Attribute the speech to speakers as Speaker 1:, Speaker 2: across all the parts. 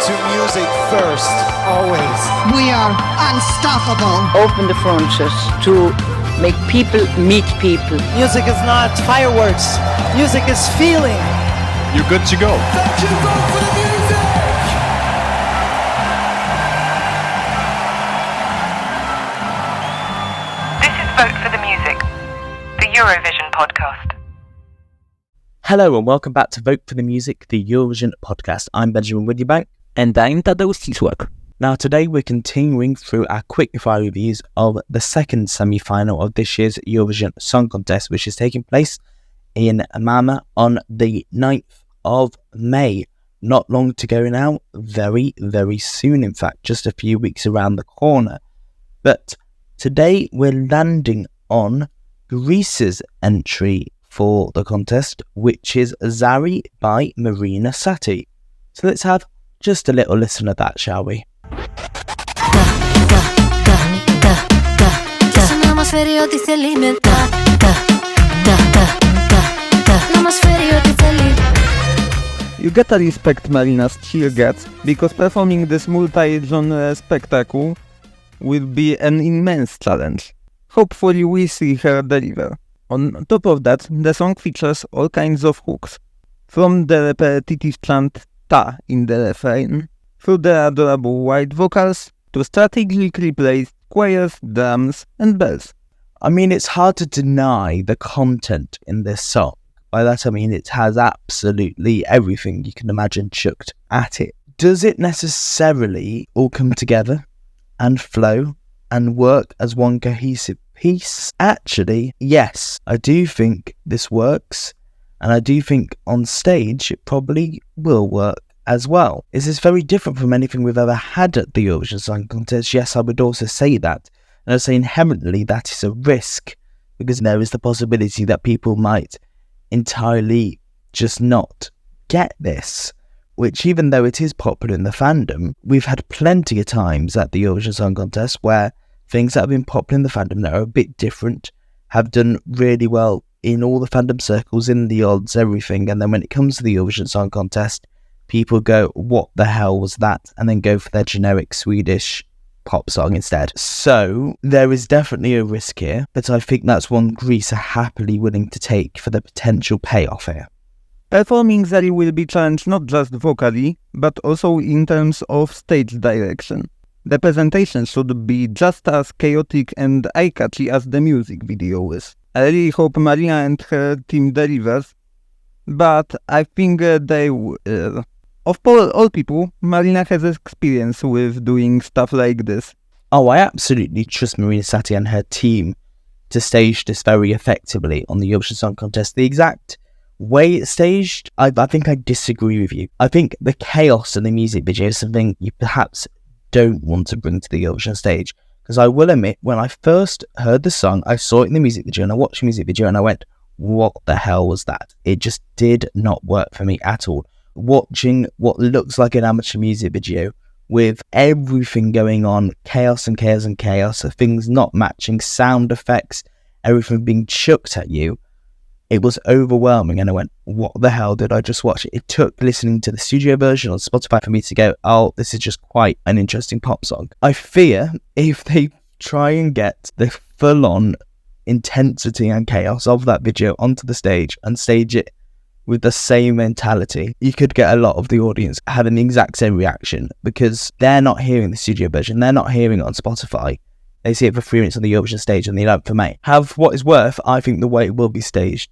Speaker 1: to music first, always.
Speaker 2: We are unstoppable.
Speaker 3: Open the frontiers to make people meet people.
Speaker 4: Music is not fireworks. Music is feeling.
Speaker 5: You're good to go.
Speaker 6: Thank you, vote for the music!
Speaker 7: This is Vote for the Music, the Eurovision podcast.
Speaker 8: Hello and welcome back to Vote for the Music, the Eurovision podcast. I'm Benjamin Widdybank.
Speaker 9: And I'm Tadeusz.
Speaker 8: Now today we're continuing through our Quickfire reviews of the second semi-final of this year's Eurovision Song Contest, which is taking place in Malmö on the 9th of May. Not long to go now, very, very soon in fact, just a few weeks around the corner. But today we're landing on Greece's entry for the contest, which is Zari by Marina Satti. So let's have just a little listen of that, shall we?
Speaker 9: You gotta respect Marina's cheer gets, because performing this multi-genre spectacle will be an immense challenge. Hopefully we see her deliver. On top of that, the song features all kinds of hooks, from the repetitive chant ta in the refrain, through the adorable white vocals, to strategically placed choirs, drums and bells.
Speaker 8: I mean, it's hard to deny the content in this song. By that I mean it has absolutely everything you can imagine chucked at it. Does it necessarily all come together and flow and work as one cohesive piece? Actually, yes, I do think this works, and I do think on stage it probably will work as well. This is very different from anything we've ever had at the Eurovision Song Contest. Yes, I would also say that. And I'd say inherently that is a risk, because there is the possibility that people might entirely just not get this, which even though it is popular in the fandom, we've had plenty of times at the Eurovision Song Contest where things that have been popular in the fandom that are a bit different have done really well in all the fandom circles, in the odds, everything, and then when it comes to the Eurovision Song Contest, people go, what the hell was that? And then go for their generic Swedish pop song instead. So there is definitely a risk here, but I think that's one Greece are happily willing to take for the potential payoff here.
Speaker 9: Performing Zari will be challenged not just vocally, but also in terms of stage direction. The presentation should be just as chaotic and eye-catchy as the music video is. I really hope Marina and her team delivers, but I think they will. Of all people, Marina has experience with doing stuff like this.
Speaker 8: Oh, I absolutely trust Marina Satti and her team to stage this very effectively on the Eurovision Song Contest. The exact way it's staged, I think I disagree with you. I think the chaos in the music video is something you perhaps don't want to bring to the Eurovision stage. Because I will admit, when I first heard the song, I saw it in the music video and I watched the music video and I went, what the hell was that? It just did not work for me at all. Watching what looks like an amateur music video with everything going on, chaos and chaos and chaos, things not matching, sound effects, everything being chucked at you, it was overwhelming and I went, what the hell did I just watch? It took listening to the studio version on Spotify for me to go, oh, this is just quite an interesting pop song. I fear if they try and get the full-on intensity and chaos of that video onto the stage and stage it with the same mentality, you could get a lot of the audience having the exact same reaction, because they're not hearing the studio version, they're not hearing it on Spotify. They see it for 3 minutes on the Eurovision stage on the 11th of May. Have what is worth, I think the way it will be staged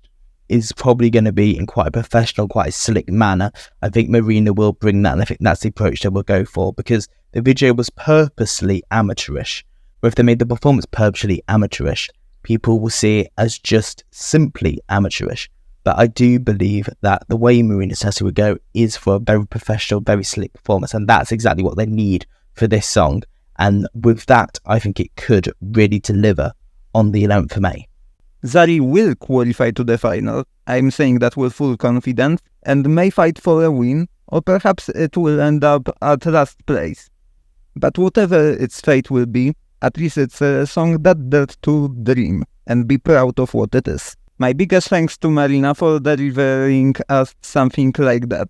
Speaker 8: is probably going to be in quite a professional, quite a slick manner. I think Marina will bring that, and I think that's the approach they will go for, because the video was purposely amateurish. But if they made the performance purposely amateurish, people will see it as just simply amateurish. But I do believe that the way Marina Satti would go is for a very professional, very slick performance, and that's exactly what they need for this song. And with that, I think it could really deliver on the 11th of May.
Speaker 9: Zari will qualify to the final, I'm saying that with full confidence, and may fight for a win, or perhaps it will end up at last place. But whatever its fate will be, at least it's a song that dared to dream and be proud of what it is. My biggest thanks to Marina for delivering us something like that.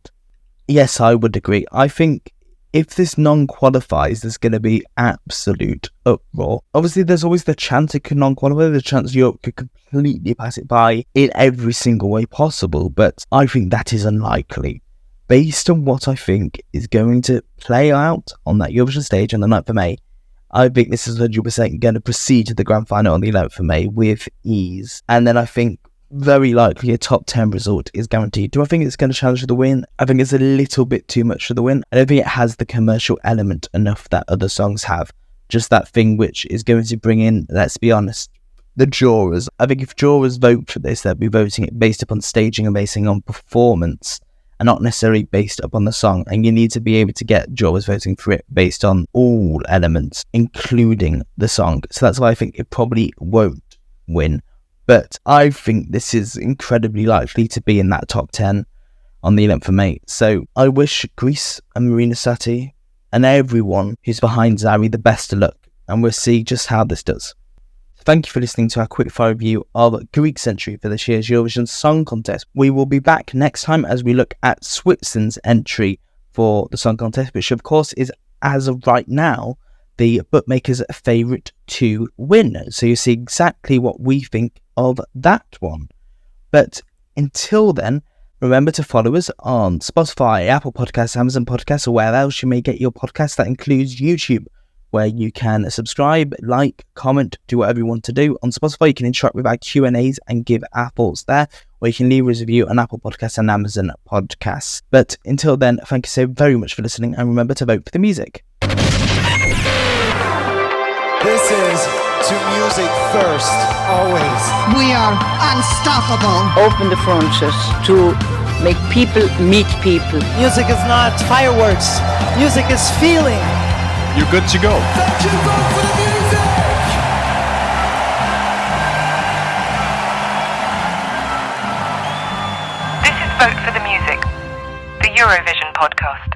Speaker 8: Yes, I would agree. I think if this non-qualifies, there's going to be absolute uproar. Obviously, there's always the chance it could non-qualify, the chance Europe could completely pass it by in every single way possible, but I think that is unlikely. Based on what I think is going to play out on that Eurovision stage on the 9th of May, I think this is 100% going to proceed to the grand final on the 11th of May with ease. And then I think very likely a top 10 result is guaranteed. Do I think it's going to challenge for the win? I think it's a little bit too much for the win. I don't think it has the commercial element enough that other songs have. Just that thing which is going to bring in, let's be honest, the jurors. I think if jurors vote for this, they'll be voting it based upon staging and basing on performance, and not necessarily based upon the song. And you need to be able to get jurors voting for it based on all elements, including the song. So that's why I think it probably won't win. But I think this is incredibly likely to be in that top 10 on the 11th of May. So I wish Greece and Marina Satti and everyone who's behind Zari the best of luck. And we'll see just how this does. Thank you for listening to our quickfire review of Greek's entry for this year's Eurovision Song Contest. We will be back next time as we look at Switzerland's entry for the Song Contest, which of course is, as of right now, the bookmakers' favourite to win. So you see exactly what we think of that one. But until then, remember to follow us on Spotify, Apple Podcasts, Amazon Podcasts, or where else you may get your podcasts. That includes YouTube, where you can subscribe, like, comment, do whatever you want to do. On Spotify, you can interact with our Q&As and give our thoughts there, or you can leave us a review on Apple Podcasts and Amazon Podcasts. But until then, thank you so very much for listening, and remember to vote for the music.
Speaker 1: This is to music first, always.
Speaker 2: We are unstoppable.
Speaker 3: Open the frontiers to make people meet people.
Speaker 4: Music is not fireworks. Music is feeling.
Speaker 5: You're good to go.
Speaker 6: Thank you, vote for the music!
Speaker 7: This is Vote for the Music, the Eurovision podcast.